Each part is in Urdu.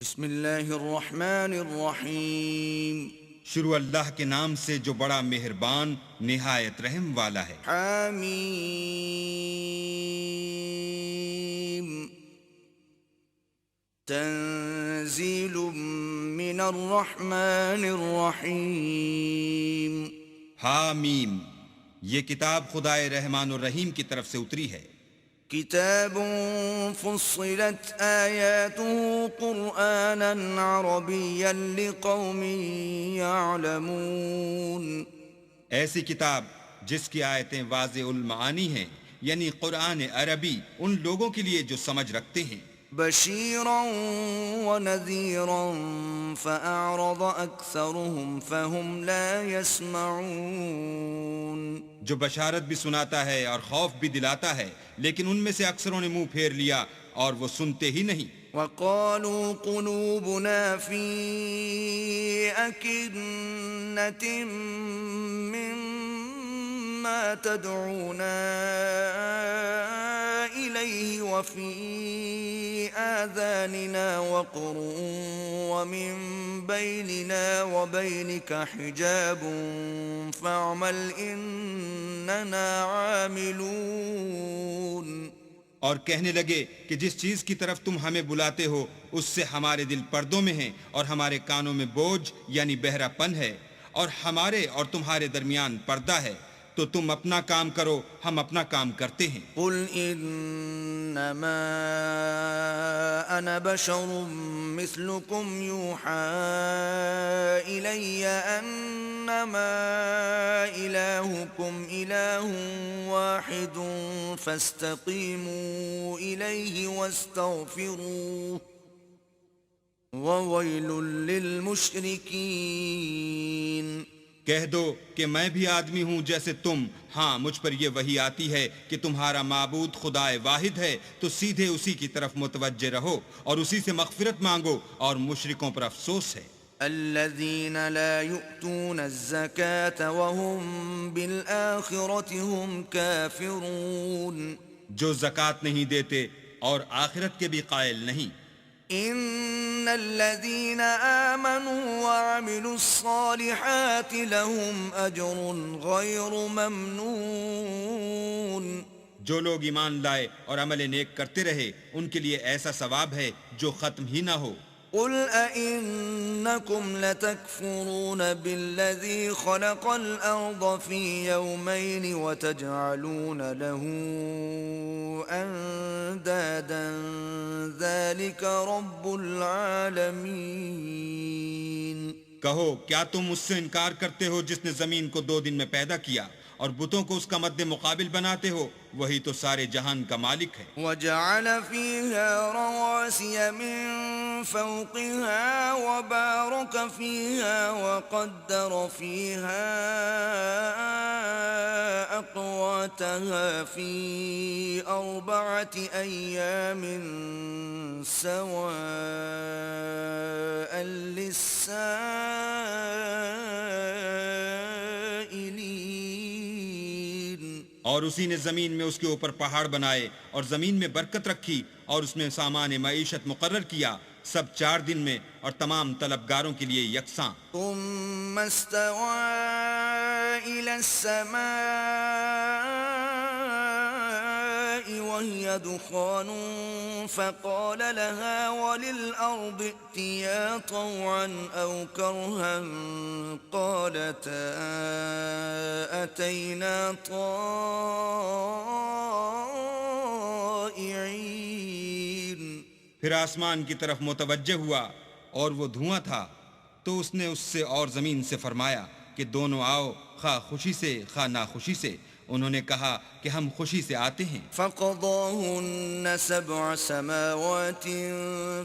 بسم اللہ الرحمن الرحیم شروع اللہ کے نام سے جو بڑا مہربان نہایت رحم والا ہے۔ حامیم تنزیل من الرحمن الرحیم حامیم، یہ کتاب خدائے رحمان الرحیم کی طرف سے اتری ہے۔ کتاب فصلت آیاته قرآنا عربیا لقوم يعلمون، ایسی کتاب جس کی آیتیں واضح المعانی ہیں، یعنی قرآن عربی ان لوگوں کے لیے جو سمجھ رکھتے ہیں۔ بشیرا ونذیرا فأعرض أكثرهم فهم لا يسمعون، جو بشارت بھی سناتا ہے اور خوف بھی دلاتا ہے، لیکن ان میں سے اکثروں نے منہ پھیر لیا اور وہ سنتے ہی نہیں۔ وقالوا قلوبنا في أكنة مما تدعونا إليه وفي آذاننا وقر ومن بيننا وبينك حجاب فاعمل إننا عاملون۔ اور کہنے لگے کہ جس چیز کی طرف تم ہمیں بلاتے ہو اس سے ہمارے دل پردوں میں ہیں اور ہمارے کانوں میں بوجھ یعنی بہرا پن ہے، اور ہمارے اور تمہارے درمیان پردہ ہے، تو تم اپنا کام کرو، ہم اپنا کام کرتے ہیں۔ قل انما انا بشر مثلكم يوحى الي انما الهكم اله واحد فاستقيموا اليه واستغفروه وويل للمشركين۔ کہہ دو کہ میں بھی آدمی ہوں جیسے تم، ہاں مجھ پر یہ وحی آتی ہے کہ تمہارا معبود خدائے واحد ہے، تو سیدھے اسی کی طرف متوجہ رہو اور اسی سے مغفرت مانگو، اور مشرکوں پر افسوس ہے۔ الذين لا يؤتون الزكاة وهم بالآخرة هم كافرون، جو زکوٰۃ نہیں دیتے اور آخرت کے بھی قائل نہیں۔ ان الذين آمنوا وعملوا الصالحات لهم اجر غير ممنون، جو لوگ ایمان لائے اور عمل نیک کرتے رہے ان کے لیے ایسا ثواب ہے جو ختم ہی نہ ہو۔ قل أئنكم لتكفرون بالذي خلق الأرض في يومين وتجعلون له أندادا ذلك رب العالمين۔ کہو کیا تم اس سے انکار کرتے ہو جس نے زمین کو 2 دن میں پیدا کیا اور بتوں کو اس کا مد مقابل بناتے ہو؟ وہی تو سارے جہان کا مالک ہے۔ وجعل فيها رواسي من فوقها وبارك فيها وقدر فيها أقواتها في 4 أيام سواء للسائلين۔ اور اسی نے زمین میں اس کے اوپر پہاڑ بنائے اور زمین میں برکت رکھی اور اس میں سامان معیشت مقرر کیا، سب 4 دن میں اور تمام طلبگاروں کے لیے یکساں۔ ثم استوى إلى السماء وهي دخان فقال لها وللأرض ائتيا طوعا أو كرها قالتا أتينا طائعين۔ پھر آسمان کی طرف متوجہ ہوا اور وہ دھواں تھا، تو اس نے اس سے اور زمین سے فرمایا کہ دونوں آؤ، خواہ خوشی سے خواہ ناخوشی سے۔ انہوں نے کہا کہ ہم خوشی سے آتے ہیں۔ فقضاهن 7 سماوات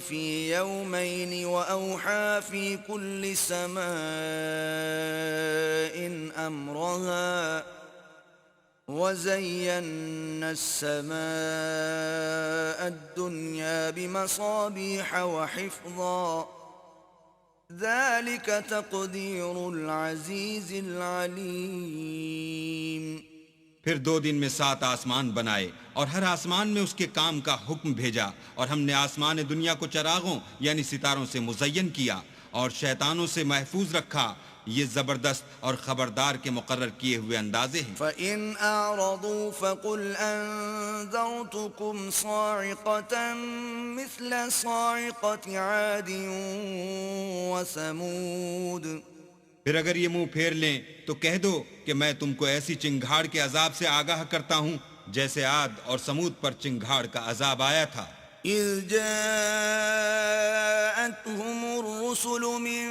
في يومين وأوحى في كل سماء أمرها وزينا السماء الدنيا بمصابيح وحفظا ذلك تقدير العزيز العليم۔ پھر 2 دن میں 7 آسمان بنائے اور ہر آسمان میں اس کے کام کا حکم بھیجا، اور ہم نے آسمان دنیا کو چراغوں یعنی ستاروں سے مزین کیا اور شیطانوں سے محفوظ رکھا۔ یہ زبردست اور خبردار کے مقرر کیے ہوئے اندازے ہیں۔ فَإِنْ أَعْرَضُوا فَقُلْ أَنذَرْتُكُمْ صَاعِقَةً مِثْلَ صَاعِقَةِ عَادٍ وَثَمُودَ۔ پھر اگر یہ منہ پھیر لیں تو کہہ دو کہ میں تم کو ایسی چنگھاڑ کے عذاب سے آگاہ کرتا ہوں جیسے عاد اور سمود پر چنگھاڑ کا عذاب آیا تھا۔ إِذْ جَاءَتْهُمُ الرُّسُلُ مِنْ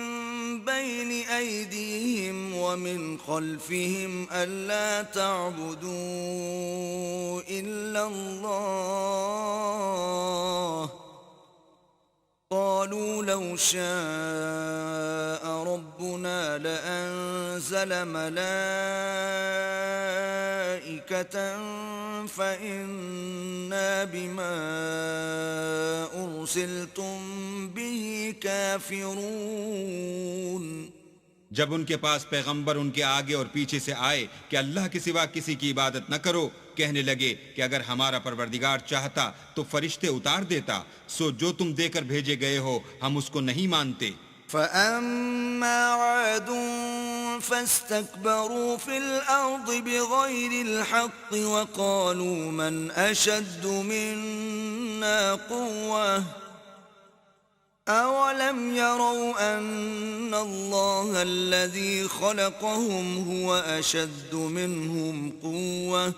بَيْنِ أَيْدِيهِمْ وَمِنْ خَلْفِهِمْ أَلَّا تَعْبُدُوا إِلَّا اللَّهَ قَالُوا لَوْ شَاءَ رَبُّنَا لَأَنزَلَ مَلَائِكَةً فَإِنَّا بِمَا أُرْسِلْتُمْ بِهِ كَافِرُونَ۔ جب ان کے پاس پیغمبر ان کے آگے اور پیچھے سے آئے کہ اللہ کے سوا کسی کی عبادت نہ کرو، کہنے لگے کہ اگر ہمارا پروردگار چاہتا تو فرشتے اتار دیتا، سو جو تم دے کر بھیجے گئے ہو ہم اس کو نہیں مانتے۔ فَأَمَّا عَادٌ فَاسْتَكْبَرُوا فِي الْأَرْضِ بِغَيْرِ الْحَقِّ وَقَالُوا مَنْ أَشَدُّ مِنَّا قُوَّةً أَوَلَمْ يَرَوْا أَنَّ اللَّهَ الَّذِي خَلَقَهُمْ هُوَ أَشَدُّ مِنْهُمْ قُوَّةً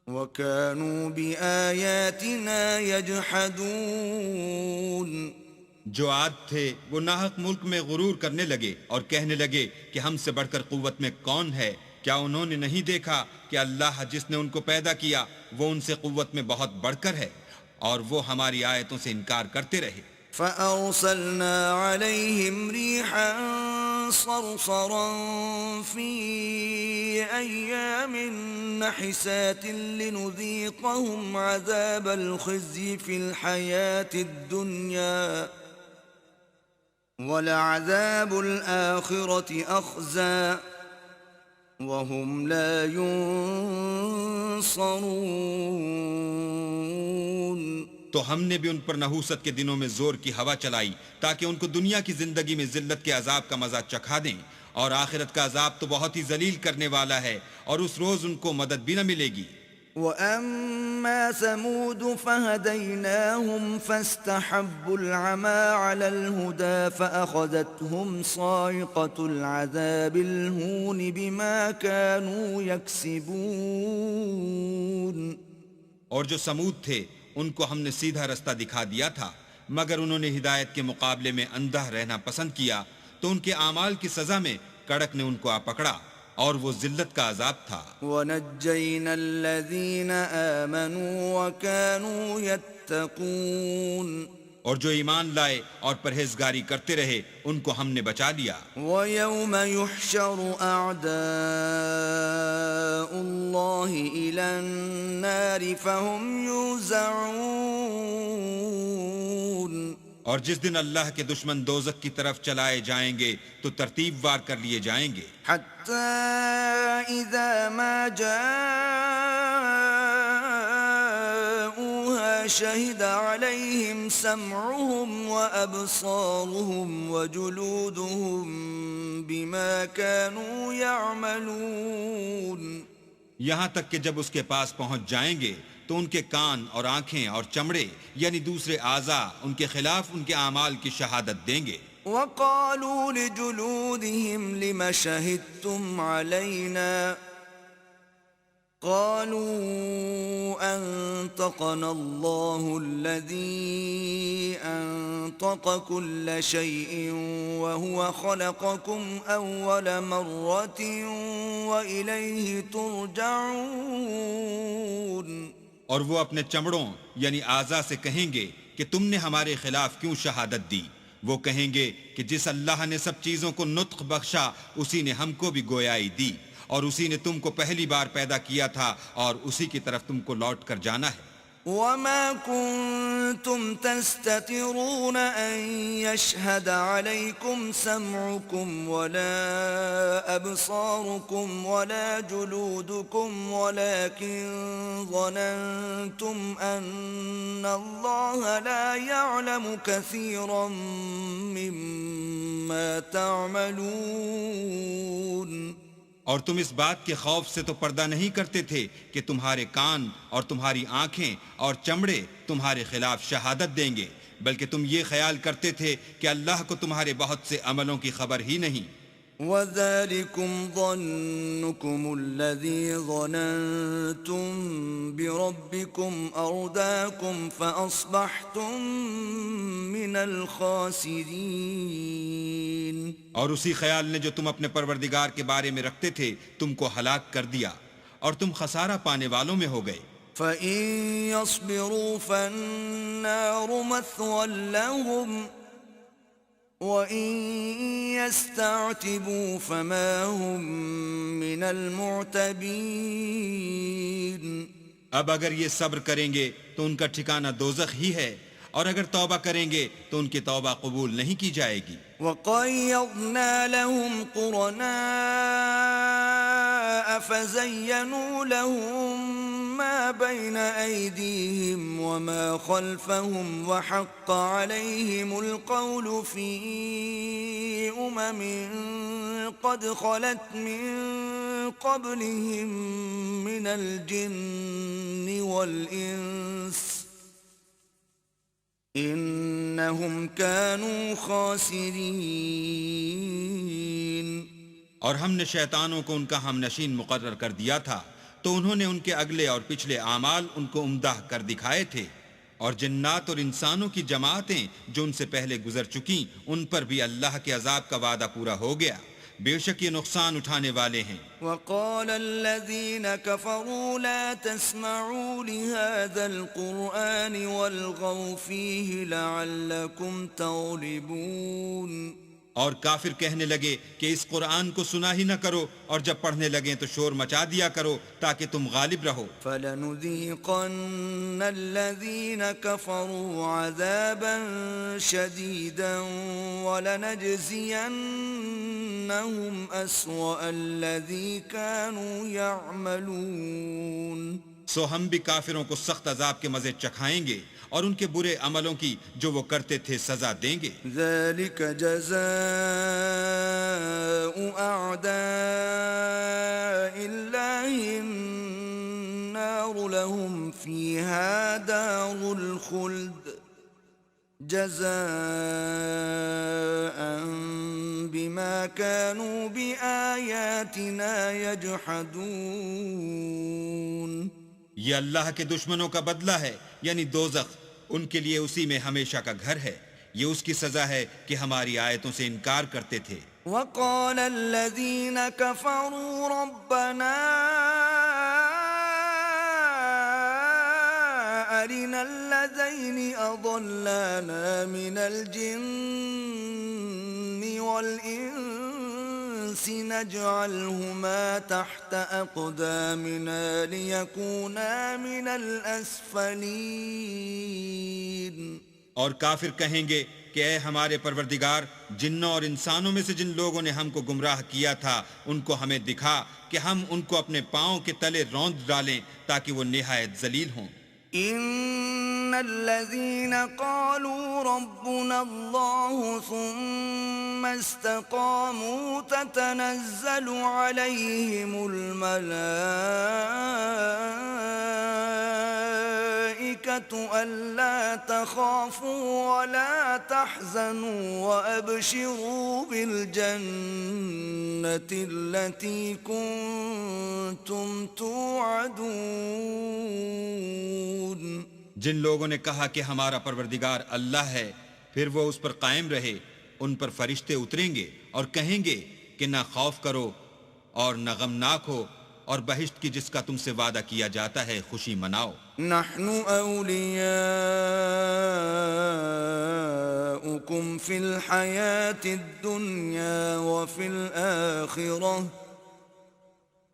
وَكَانُوا بِآيَاتِنَا يَجْحَدُونَ۔ جو عاد تھے وہ ناحق ملک میں غرور کرنے لگے اور کہنے لگے کہ ہم سے بڑھ کر قوت میں کون ہے؟ کیا انہوں نے نہیں دیکھا کہ اللہ جس نے ان کو پیدا کیا وہ ان سے قوت میں بہت بڑھ کر ہے؟ اور وہ ہماری آیتوں سے انکار کرتے رہے۔ فَأَرْسَلْنَا عَلَيْهِمْ رِيحًا صَرْصَرًا فِي أَيَّامٍ نَحِسَاتٍ لِنُذِيقَهُمْ عَذَابَ الْخِزْيِ فِي الْحَيَاةِ الدُّنْيَا وَلَعَذَابُ الْآخِرَةِ أَخْزَىٰ وَهُمْ لَا يُنصَرُونَ۔ تو ہم نے بھی ان پر نحوست کے دنوں میں زور کی ہوا چلائی تاکہ ان کو دنیا کی زندگی میں ذلت کے عذاب کا مزہ چکھا دیں، اور آخرت کا عذاب تو بہت ہی ذلیل کرنے والا ہے، اور اس روز ان کو مدد بھی نہ ملے گی۔ وَأَمَّا ثَمُودُ فَهَدَيْنَاهُمْ فَاسْتَحَبُّوا الْعَمَى عَلَى الْهُدَى فَأَخَذَتْهُمْ صَاعِقَةُ الْعَذَابِ الْهُونِ بِمَا كَانُوا يَكْسِبُونَ۔ اور جو سمود تھے ان کو ہم نے سیدھا رستہ دکھا دیا تھا، مگر انہوں نے ہدایت کے مقابلے میں اندھا رہنا پسند کیا، تو ان کے اعمال کی سزا میں کڑک نے ان کو آ پکڑا، اور وہ ذلت کا عذاب تھا۔ وَنَجَّيْنَا الَّذِينَ آمَنُوا وَكَانُوا يَتَّقُونَ۔ اور جو ایمان لائے اور پرہیزگاری کرتے رہے ان کو ہم نے بچا لیا۔ وَيَوْمَ يُحْشَرُ أَعْدَاءُ اللَّهِ إِلَى النَّارِ فَهُمْ يُوزَعُونَ۔ اور جس دن اللہ کے دشمن دوزخ کی طرف چلائے جائیں گے تو ترتیب وار کر لیے جائیں گے، حَتَّى إِذَا مَا جَاءُوهَا شَهِدَ عَلَيْهِمْ سَمْعُهُمْ وَأَبْصَارُهُمْ وَجُلُودُهُمْ بِمَا كَانُوا يَعْمَلُونَ۔ یہاں تک کہ جب اس کے پاس پہنچ جائیں گے تو ان کے کان اور آنکھیں اور چمڑے یعنی دوسرے اعضاء ان کے خلاف ان کے اعمال کی شہادت دیں گے۔ وَقَالُوا لِجُلُودِهِمْ لِمَ شَهِدتُّمْ عَلَيْنَا قَالُوا أَنطَقَنَا اللَّهُ الَّذِي أَنطَقَ كُلَّ شَيْءٍ وَهُوَ خَلَقَكُمْ أَوَّلَ مَرَّةٍ وَإِلَيْهِ تُرْجَعُونَ۔ اور وہ اپنے چمڑوں یعنی اعضاء سے کہیں گے کہ تم نے ہمارے خلاف کیوں شہادت دی؟ وہ کہیں گے کہ جس اللہ نے سب چیزوں کو نطق بخشا اسی نے ہم کو بھی گویائی دی، اور اسی نے تم کو پہلی بار پیدا کیا تھا، اور اسی کی طرف تم کو لوٹ کر جانا ہے۔ وما كنتم تستترون أن يشهد عليكم سمعكم ولا أبصاركم ولا جلودكم ولكن ظننتم أن الله لا يعلم كثيرا مما تعملون. اور تم اس بات کے خوف سے تو پردہ نہیں کرتے تھے کہ تمہارے کان اور تمہاری آنکھیں اور چمڑے تمہارے خلاف شہادت دیں گے، بلکہ تم یہ خیال کرتے تھے کہ اللہ کو تمہارے بہت سے عملوں کی خبر ہی نہیں. وَذَلِكُمْ ظَنُّكُمُ الَّذِي ظَنَنْتُمْ بِرَبِّكُمْ أَرْدَاكُمْ فَأَصْبَحْتُمْ مِنَ الْخَاسِرِينَ. اور اسی خیال نے جو تم اپنے پروردگار کے بارے میں رکھتے تھے تم کو ہلاک کر دیا اور تم خسارہ پانے والوں میں ہو گئے. فَإِن يَصْبِرُوا فَالنَّارُ مَثْوًى لَهُمْ وَإِن يَسْتَعْتِبُوا فَمَا هُمْ مِنَ الْمُعْتَبِينَ. اب اگر یہ صبر کریں گے تو ان کا ٹھکانہ دوزخ ہی ہے، اور اگر توبہ کریں گے تو ان کی توبہ قبول نہیں کی جائے گی. وَقَيَّضْنَا لَهُمْ قُرَنَاءَ فَزَيَّنُوا لَهُم مَّا بَيْنَ أَيْدِيهِمْ وَمَا خَلْفَهُمْ وَحَقَّ عَلَيْهِمُ الْقَوْلُ فِي أُمَمٍ قَدْ خَلَتْ مِن قَبْلِهِم مِّنَ الْجِنِّ وَالْإِنسِ انہم کانوا خاسرین. اور ہم نے شیطانوں کو ان کا ہم نشین مقرر کر دیا تھا تو انہوں نے ان کے اگلے اور پچھلے اعمال ان کو عمدہ کر دکھائے تھے، اور جنات اور انسانوں کی جماعتیں جو ان سے پہلے گزر چکیں ان پر بھی اللہ کے عذاب کا وعدہ پورا ہو گیا، بے شک یہ نقصان اٹھانے والے ہیں. وقال الذين كفروا لا تسمعوا لهذا القرآن والغوا فيه لعلكم تغلبون. اور کافر کہنے لگے کہ اس قرآن کو سنا ہی نہ کرو، اور جب پڑھنے لگیں تو شور مچا دیا کرو تاکہ تم غالب رہو. فَلَنُذِيقَنَّ الَّذِينَ كَفَرُوا عَذَابًا شَدِيدًا وَلَنَجْزِيَنَّهُمْ أَسْوَأَ الَّذِي كَانُوا يَعْمَلُونَ. سو ہم بھی کافروں کو سخت عذاب کے مزے چکھائیں گے اور ان کے برے عملوں کی جو وہ کرتے تھے سزا دیں گے. ذَلِكَ جَزَاءُ أَعْدَاءِ اللَّهِ النَّارُ لَهُمْ فِيهَا دَارُ الْخُلْدِ جَزَاءً بِمَا كَانُوا بِآيَاتِنَا يَجْحَدُونَ. یہ اللہ کے دشمنوں کا بدلہ ہے، یعنی دوزخ، ان کے لیے اسی میں ہمیشہ کا گھر ہے. یہ اس کی سزا ہے کہ ہماری آیتوں سے انکار کرتے تھے. وَقَالَ الَّذِينَ كَفَرُوا رَبَّنَا أَرِنَا الَّذَيْنِ أَضَلَّانَا مِنَ الْجِنِّ وَالْإِنسِ نَجْعَلْهُمَا تَحْتَ أَقْدَامِنَا لِيَكُونَا مِنَ الْأَسْفَلِينَ. اور کافر کہیں گے کہ اے ہمارے پروردگار، جنوں اور انسانوں میں سے جن لوگوں نے ہم کو گمراہ کیا تھا ان کو ہمیں دکھا کہ ہم ان کو اپنے پاؤں کے تلے روند ڈالیں تاکہ وہ نہایت ذلیل ہوں. ان الذين قالوا ربنا الله ثم استقاموا تتنزل عليهم الملائكة ألا تخافوا ولا تحزنوا وأبشروا بالجنة التي كنتم توعدون. جن لوگوں نے کہا کہ ہمارا پروردگار اللہ ہے، پھر وہ اس پر قائم رہے، ان پر فرشتے اتریں گے اور کہیں گے کہ نہ خوف کرو اور نہ غمناک ہو، اور بہشت کی جس کا تم سے وعدہ کیا جاتا ہے خوشی مناؤ. نحن أولياؤكم في الحياة الدنيا وفي الآخرة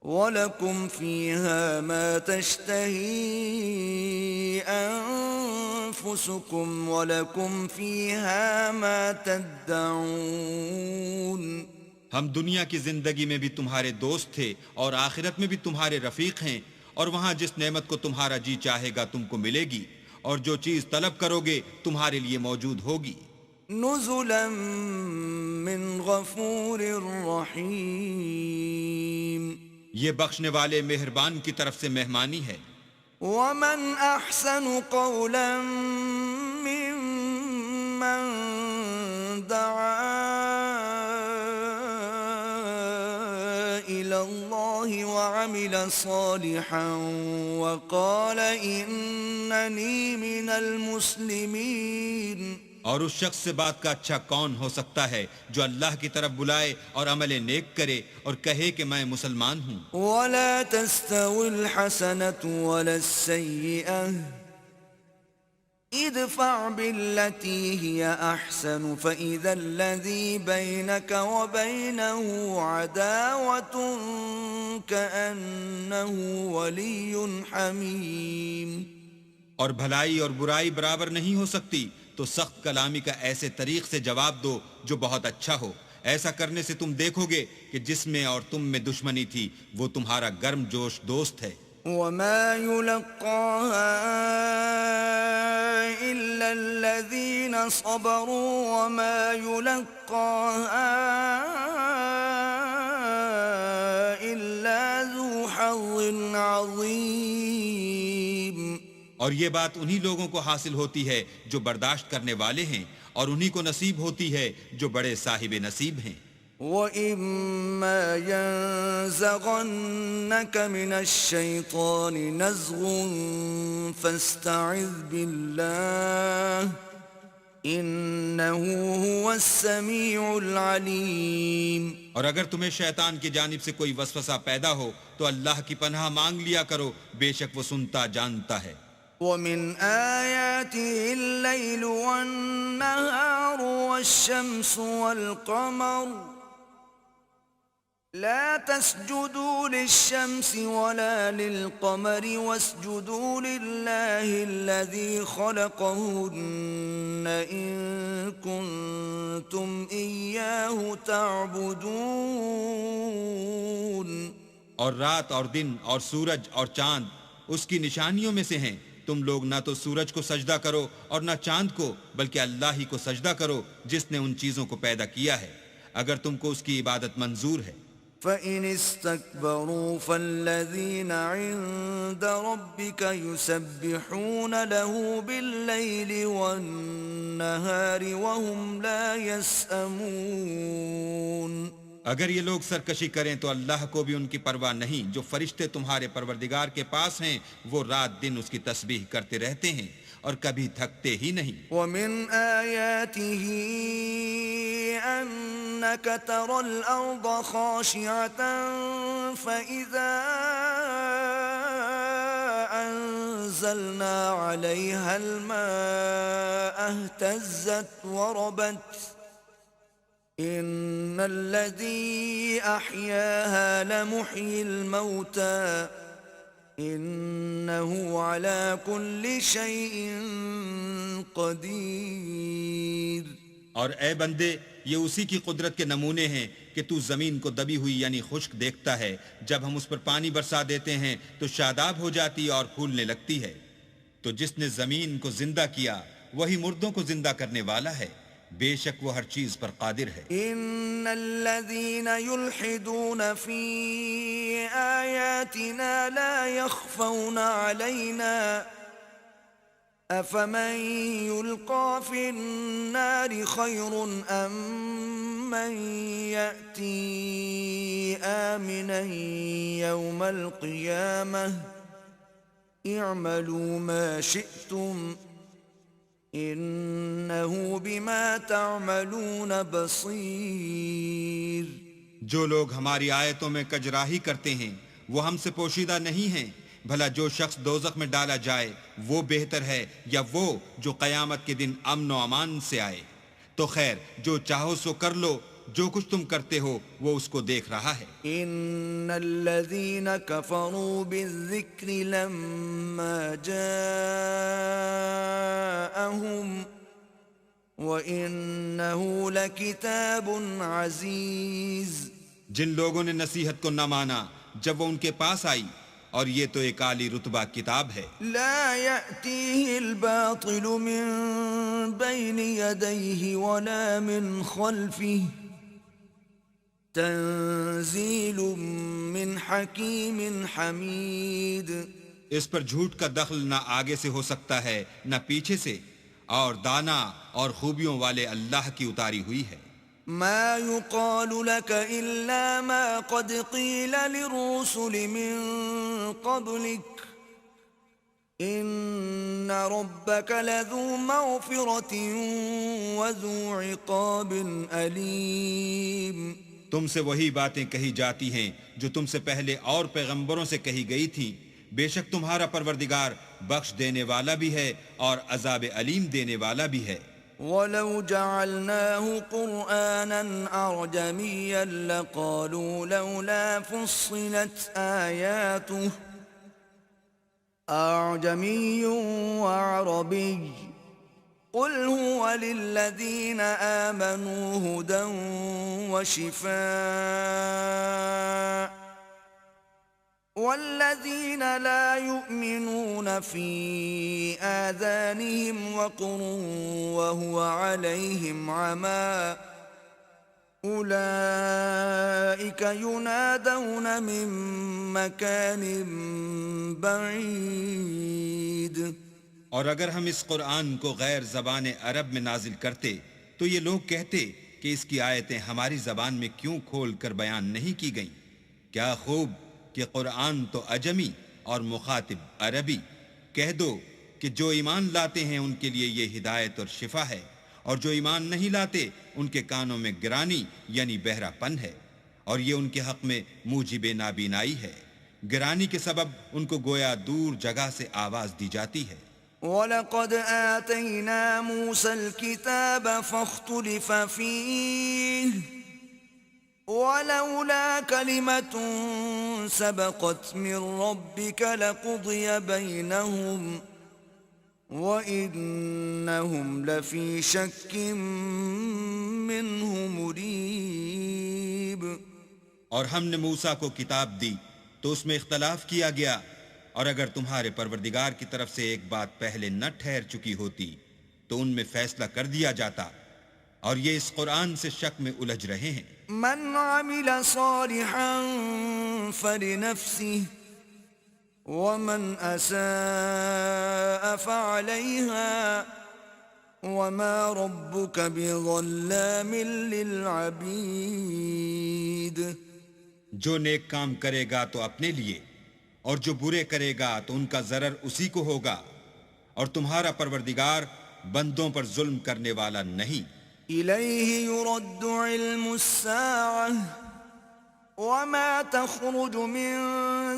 وَلَكُمْ فِيهَا مَا تَشْتَهِي أَنفُسُكُمْ وَلَكُمْ فِيهَا مَا تَدَّعُونَ ہم دنیا کی زندگی میں بھی تمہارے دوست تھے اور آخرت میں بھی تمہارے رفیق ہیں، اور وہاں جس نعمت کو تمہارا جی چاہے گا تم کو ملے گی، اور جو چیز طلب کرو گے تمہارے لیے موجود ہوگی۔ نُزُلًا مِّن غَفُورٍ رَّحِيمٍ یہ بخشنے والے مہربان کی طرف سے مہمانی ہے۔ وَمَنْ أَحْسَنُ قَوْلًا مِّمَّن دَعَا إِلَى اللَّهِ وَعَمِلَ صَالِحًا وَقَالَ إِنَّنِي مِنَ الْمُسْلِمِينَ۔ اور اس شخص سے بات کا اچھا کون ہو سکتا ہے جو اللہ کی طرف بلائے اور عمل نیک کرے اور کہے کہ میں مسلمان ہوں۔ وَلَا تَسْتَوِي الْحَسَنَةُ وَلَا السَّيِّئَةُ ادْفَعْ بِالَّتِي هِيَ أَحْسَنُ فَإِذَا الَّذِي بَيْنَكَ وَبَيْنَهُ عَدَاوَةٌ كَأَنَّهُ وَلِيٌّ حَمِيمٌ۔ اور بھلائی اور برائی برابر نہیں ہو سکتی، تو سخت کلامی کا ایسے طریق سے جواب دو جو بہت اچھا ہو۔ ایسا کرنے سے تم دیکھو گے کہ جس میں اور تم میں دشمنی تھی وہ تمہارا گرم جوش دوست ہے۔ وَمَا يُلَقَّاهَا إِلَّا الَّذِينَ صَبَرُوا وَمَا يُلَقَّاهَا إِلَّا ذُو حَظٍّ عَظِيمٍ۔ اور یہ بات انہی لوگوں کو حاصل ہوتی ہے جو برداشت کرنے والے ہیں، اور انہی کو نصیب ہوتی ہے جو بڑے صاحب نصیب ہیں۔ وَإِمَّا يَنزَغَنَّكَ مِنَ الشَّيْطَانِ نَزْغٌ فَاسْتَعِذْ بِاللَّهِ إِنَّهُ هُوَ السَّمِيعُ الْعَلِيمُ۔ اور اگر تمہیں شیطان کی جانب سے کوئی وسوسہ پیدا ہو تو اللہ کی پناہ مانگ لیا کرو، بے شک وہ سنتا جانتا ہے۔ وَمِنْ آيَاتِهِ اللَّيْلُ وَالنَّهَارُ وَالشَّمْسُ وَالْقَمَرُ لَا تَسْجُدُوا لِلشَّمْسِ وَلَا لِلْقَمَرِ وَاسْجُدُوا لِلَّهِ الَّذِي خَلَقَهُنَّ إِن كُنتُمْ إِيَّاهُ تَعْبُدُونَ۔ اور رات اور دن اور سورج اور چاند اس کی نشانیوں میں سے ہیں، تم لوگ نہ تو سورج کو سجدہ کرو اور نہ چاند کو، بلکہ اللہ ہی کو سجدہ کرو جس نے ان چیزوں کو پیدا کیا ہے، اگر تم کو اس کی عبادت منظور ہے۔ فَإِنِ اسْتَكْبَرُوا فَالَّذِينَ عِندَ رَبِّكَ يُسَبِّحُونَ لَهُ بِاللَّيْلِ وَالنَّهَارِ وَهُمْ لَا يَسْأَمُونَ۔ اگر یہ لوگ سرکشی کریں تو اللہ کو بھی ان کی پرواہ نہیں، جو فرشتے تمہارے پروردگار کے پاس ہیں وہ رات دن اس کی تسبیح کرتے رہتے ہیں اور کبھی تھکتے ہی نہیں۔ وَمِنْ آيَاتِهِ أَنَّكَ تَرَى الْأَرْضَ خَاشِعَةً فَإِذَا أَنزَلْنَا عَلَيْهَا الْمَاءَ اهْتَزَّتْ وَرَبَتْ إِنَّ الَّذِي أَحْيَاهَا لَمُحْيِي الْمَوْتَى إِنَّهُ عَلَى كُلِّ شَيْءٍ قَدِيرٌ۔ اور اے بندے، یہ اسی کی قدرت کے نمونے ہیں کہ تو زمین کو دبی ہوئی یعنی خشک دیکھتا ہے، جب ہم اس پر پانی برسا دیتے ہیں تو شاداب ہو جاتی اور پھولنے لگتی ہے۔ تو جس نے زمین کو زندہ کیا وہی مردوں کو زندہ کرنے والا ہے، بے شک وہ ہر چیز پر قادر ہے۔ ان الذين يلحدون في آياتنا لا يخفون علينا افمن يلقى في النار خير ام من يأتي آمنا يوم القيامة اعملوا ما شئتم انہو بما تعملون بصیر۔ جو لوگ ہماری آیتوں میں کجراہی کرتے ہیں وہ ہم سے پوشیدہ نہیں ہیں، بھلا جو شخص دوزخ میں ڈالا جائے وہ بہتر ہے یا وہ جو قیامت کے دن امن و امان سے آئے؟ تو خیر جو چاہو سو کر لو، جو کچھ تم کرتے ہو وہ اس کو دیکھ رہا ہے۔ إن الذين كفروا بالذكر لما جاءهم وإنه لكتاب عزيز۔ جن لوگوں نے نصیحت کو نہ مانا جب وہ ان کے پاس آئی، اور یہ تو ایک عالی رتبہ کتاب ہے، لا يأتيه الباطل من بين يديه ولا من خلفه تنزيل من حكيم حميد۔ اس پر جھوٹ کا دخل نہ آگے سے ہو سکتا ہے نہ پیچھے سے، اور دانا اور خوبیوں والے اللہ کی اتاری ہوئی ہے۔ ما يقال لك إلا ما قد قيل للرسل من قبلك إن ربك لذو مغفرة وذو عقاب أليم۔ تم سے وہی باتیں کہی جاتی ہیں جو تم سے پہلے اور پیغمبروں سے کہی گئی تھیں، بے شک تمہارا پروردگار بخش دینے والا بھی ہے اور عذاب علیم دینے والا بھی ہے۔ وَلَوْ جَعَلْنَاهُ قُرْآنًا أَعْجَمِيًّا لَقَالُوا لَوْلَا فُصِّلَتْ آيَاتُهُ أَعْجَمِيٌّ وَعَرَبِيٌّ قُلْ هُوَ لِلَّذِينَ آمَنُوا هُدًى وَشِفَاءٌ والذين لا يؤمنون في آذانهم وقر وهو عليهم عمى أولئك ينادون من مكان بعيد۔ اور اگر ہم اس قرآن کو غیر زبان عرب میں نازل کرتے تو یہ لوگ کہتے کہ اس کی آیتیں ہماری زبان میں کیوں کھول کر بیان نہیں کی گئیں؟ کیا خوب کہ قرآن تو عجمی اور مخاطب عربی۔ کہہ دو کہ جو ایمان لاتے ہیں ان کے لیے یہ ہدایت اور شفا ہے، اور جو ایمان نہیں لاتے ان کے کانوں میں گرانی یعنی بہرا پن ہے، اور یہ ان کے حق میں موجب نابینائی ہے۔ گرانی کے سبب ان کو گویا دور جگہ سے آواز دی جاتی ہے۔ وَلَقَدْ آتَيْنَا مُوسَى الْكِتَابَ فَاخْتُلِفَ فِيهِ وَلَوْلَا كَلِمَةٌ سَبَقَتْ مِنْ رَبِّكَ لَقُضِيَ بَيْنَهُمْ وَإِنَّهُمْ لَفِي شَكٍّ مِّنْهُ مُرِيبٍ۔ اور ہم نے موسیٰ کو کتاب دی تو اس میں اختلاف کیا گیا، اور اگر تمہارے پروردگار کی طرف سے ایک بات پہلے نہ ٹھہر چکی ہوتی تو ان میں فیصلہ کر دیا جاتا، اور یہ اس قرآن سے شک میں الجھ رہے ہیں۔ من عمل صالحا فلنفسه ومن أساء فعليها وما ربك بظلام للعبيد۔ جو نیک کام کرے گا تو اپنے لیے، اور جو برے کرے گا تو ان کا ضرر اسی کو ہوگا، اور تمہارا پروردگار بندوں پر ظلم کرنے والا نہیں۔ إليه يرد علم الساعة وما تخرج من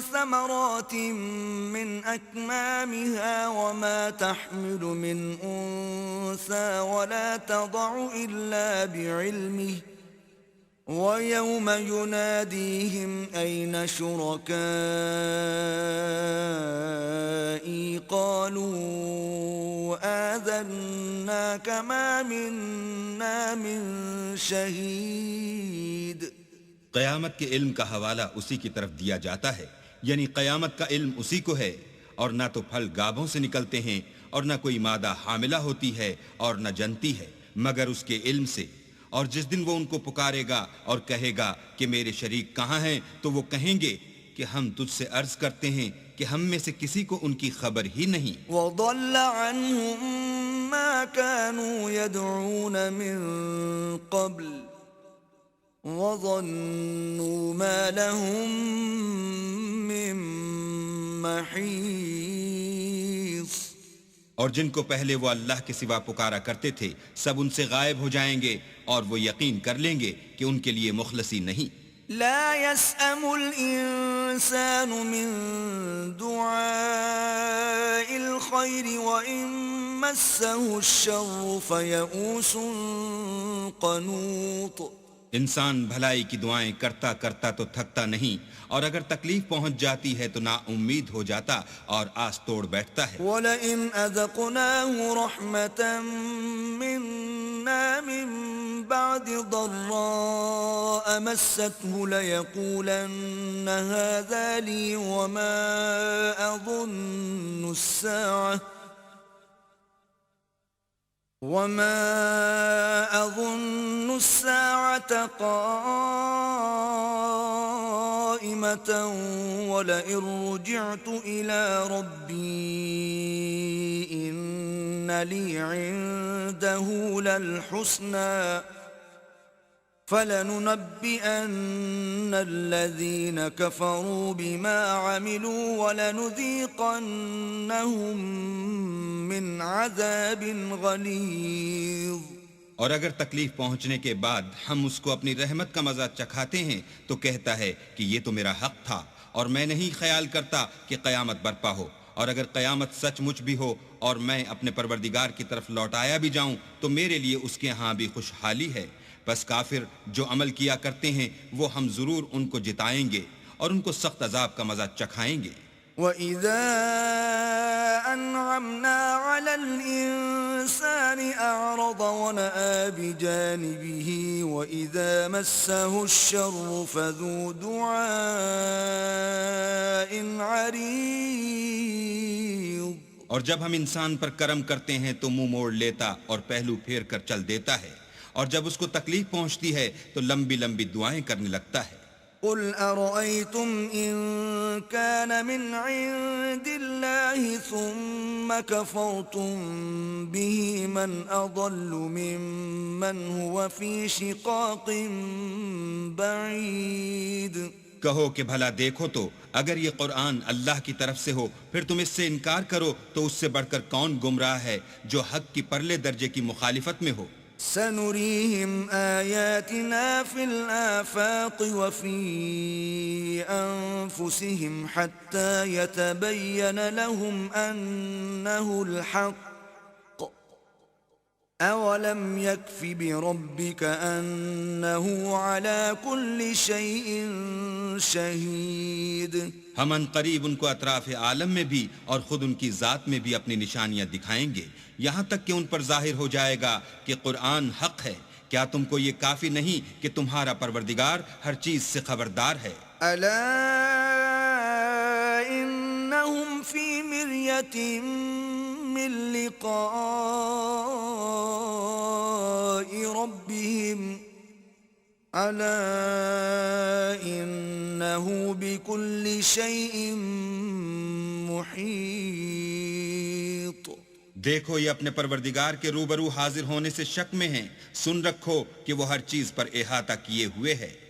ثمرات من أكمامها وما تحمل من أنثى ولا تضع إلا بعلمه ويوم يناديهم أين شركائي قالوا آذناك ما منا من شهيد۔ قیامت کے علم کا حوالہ اسی کی طرف دیا جاتا ہے، یعنی قیامت کا علم اسی کو ہے، اور نہ تو پھل گابھوں سے نکلتے ہیں اور نہ کوئی مادہ حاملہ ہوتی ہے اور نہ جنتی ہے مگر اس کے علم سے۔ اور جس دن وہ ان کو پکارے گا اور کہے گا کہ میرے شریک کہاں ہیں، تو وہ کہیں گے کہ ہم تجھ سے عرض کرتے ہیں کہ ہم میں سے کسی کو ان کی خبر ہی نہیں۔ وضل عنهم ما كانوا يدعون من قبل وظنوا ما لهم من محيص۔ اور جن کو پہلے وہ اللہ کے سوا پکارا کرتے تھے سب ان سے غائب ہو جائیں گے، اور وہ یقین کر لیں گے کہ ان کے لیے مخلصی نہیں۔ لا يسأم الإنسان من دعاء الخير وإن مسه الشر فيئوس قنوط۔ انسان بھلائی کی دعائیں کرتا کرتا تو تھکتا نہیں، اور اگر تکلیف پہنچ جاتی ہے تو نا امید ہو جاتا اور آس توڑ بیٹھتا ہے۔ وَلَئِنْ أَذَقْنَاهُ رَحْمَةً مِنَّا مِنْ بَعْدِ ضَرَّاءَ مَسَّتْهُ لَيَقُولَنَّ هَذَا لِي وَمَا أَظُنُّ السَّاعَةَ قَائِمَةً وَلَئِن رُجِعْتُ إِلَى رَبِّي إِنَّ لِي عِندَهُ لَلْحُسْنَى فَلَنُنَبِّئَنَّ الَّذِينَ كَفَرُوا بِمَا عَمِلُوا وَلَنُذِيقَنَّهُم مِّنْ عَذَابٍ غَلِيظٍ۔ اور اگر تکلیف پہنچنے کے بعد ہم اس کو اپنی رحمت کا مزہ چکھاتے ہیں تو کہتا ہے کہ یہ تو میرا حق تھا اور میں نہیں خیال کرتا کہ قیامت برپا ہو، اور اگر قیامت سچ مچ بھی ہو اور میں اپنے پروردگار کی طرف لوٹایا بھی جاؤں تو میرے لیے اس کے ہاں بھی خوشحالی ہے۔ بس کافر جو عمل کیا کرتے ہیں وہ ہم ضرور ان کو جتائیں گے اور ان کو سخت عذاب کا مزہ چکھائیں گے۔ وَإِذَا أَنْعَمْنَا عَلَى الْإِنسَانِ أَعْرَضَ وَنَأَىٰ بِجَانِبِهِ وَإِذَا مَسَّهُ الشَّرُّ فَذُو دُعَاءٍ عَرِيضٍ۔ اور جب ہم انسان پر کرم کرتے ہیں تو منہ موڑ لیتا اور پہلو پھیر کر چل دیتا ہے، اور جب اس کو تکلیف پہنچتی ہے تو لمبی لمبی دعائیں کرنے لگتا ہے۔ قُلْ أَرَأَيْتُمْ إِن كَانَ مِنْ عِندِ اللَّهِ ثُمَّ كَفَرْتُمْ بِهِ مَنْ أَضَلُّ مِمَّنْ هُوَ فِي شِقَاقٍ بَعِيدٍ۔ کہو کہ بھلا دیکھو تو اگر یہ قرآن اللہ کی طرف سے ہو پھر تم اس سے انکار کرو تو اس سے بڑھ کر کون گمراہ ہے جو حق کی پرلے درجے کی مخالفت میں ہو۔ سنريهم آياتنا في الآفاق وفي أنفسهم حتى يتبين لهم أنه الحق أولم يكف بربك أنه على كل شيء شهيد۔ ہم ان قریب ان کو اطراف عالم میں بھی اور خود ان کی ذات میں بھی اپنی نشانیاں دکھائیں گے، یہاں تک کہ ان پر ظاہر ہو جائے گا کہ قرآن حق ہے۔ کیا تم کو یہ کافی نہیں کہ تمہارا پروردگار ہر چیز سے خبردار ہے؟ ألا إنهم في مرية من لقاء ربهم ألا إنه بكل شيء محيط۔ دیکھو یہ اپنے پروردگار کے روبرو حاضر ہونے سے شک میں ہیں، سن رکھو کہ وہ ہر چیز پر احاطہ کیے ہوئے ہے۔